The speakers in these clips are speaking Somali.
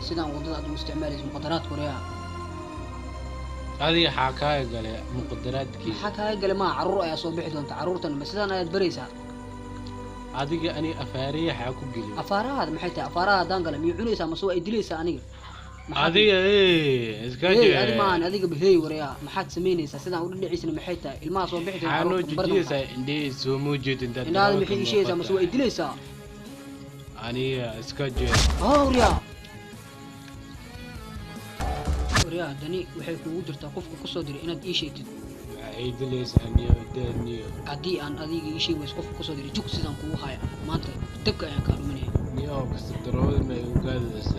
سيدان وضعت مستعمال اسمه مقدرات كوريا هذه حكاية قال مقدرات كي حكاية قال ما عرور يا صوب بحدون تعرورتن بس سيدان أنا بريسة هذه أني أفارية حكوا قلي أفارها هذا محيتها أفارها دان قال ميعونيسا مسوى إدليسا أنيق هذه إيه إسكاجي هذه ما أنا هذه بهي وريا ما حد سمينيسا سيدان ودي عيسنا محيتها الماء صوب بحدون حانو جديسة إندي سوموجد إنت إن هذا محي شيء مسوى إدليسا أني إسكاجي وريا وريا دني waxay kugu jirtaa qofka ku soo diray inaad ii sheegtid عيد ليس أني ودني haddii aan adiga ii sheegi wayso qofka ku soo diray jug sidaan kugu haya maanta dabka ayaan kaa dhuminaya نيو بس ترى ما يقال بس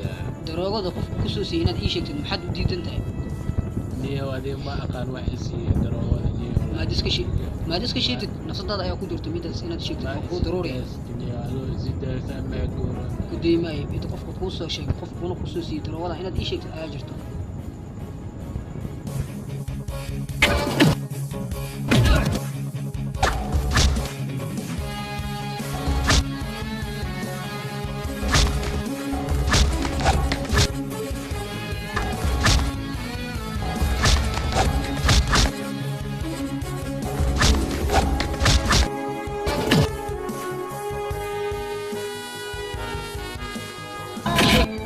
daroogada qofka ku soo siiyay inaad ii sheegtid maxaad u diidan tahay نيو هذه ما أقال واحد سي ترى نيو maad iska sheegtid nafsadaada ayaa ku jirta midaas inaad sheegtid waa kuu daruuraya نيو لو زيد سامع كورة ku deymaayo inta qofka kuu soo sheegay qofkuna ku soo siiyay daroogada inaad ii sheegtid ayaa jirta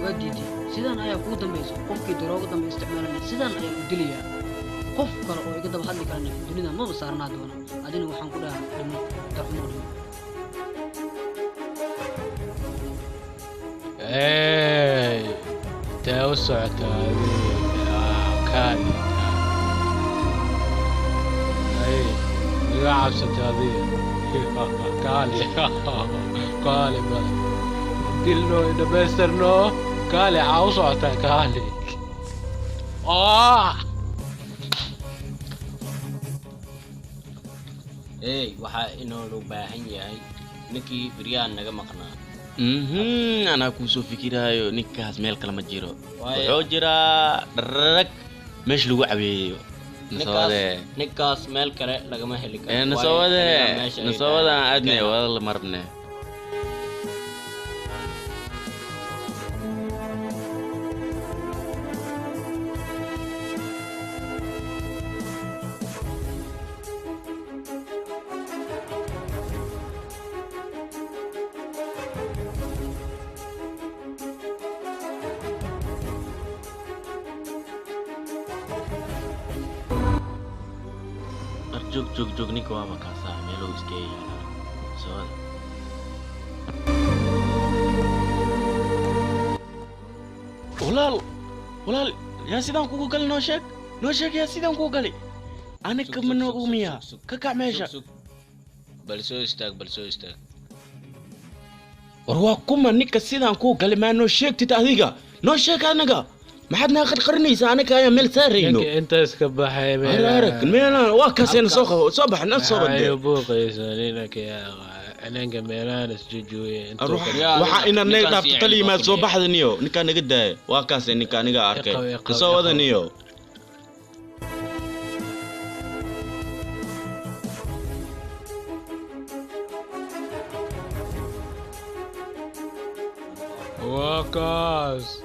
وديتي سيدان ayaa kugu dambayso qofkii darooga dambe isticmaalana sidaan ayaa u dilayaa qof kale oo iga daba hadli karana dunida ma saarnaa doona adina waxaan ku dhahaa dhimo darxumo dhimo إيه توسعت هذه كالي إيه يا عبسة هذه كالي كالي بس دلنو إذا بسترنو كالي عوصعت كالي إيه waxaa inoo loo baahan yahay ninkii Firyaan naga maqnaa أنا كوسو فكرايو نكاس ميل كلام جيرو Waayo. وحجرا درك مش لو عبيو نسوده ninkaas meel kale lagama heli karo إيه Waayo, نسوده meesha ay نسوده tahay. عدني والله مربنا جوك نيكو ما كاسا ميلو اسكي سوده walaal yaa sidaan kugu gali noo sheeg yaa sidaan kugu gali aniga mana umiya ka kac meesha bal soo istaag war waa kuma ninka sidaan kugu gali maa noo sheegtid adiga noo sheeg anaga maxaad naa qarqarinaysaa anaga ayaa meel saarayno أنت إسكبحي arag meelaan waa kaasayna soo baxna soo badde buuqayso ninka yaa ananka meelaan isjujuye waxaa ina naga dhaafto taliyimaad soo baxdaniyo ninkaa naga daaya waa kaasay ninka aniga arkay kasoo wadaniyo وكاس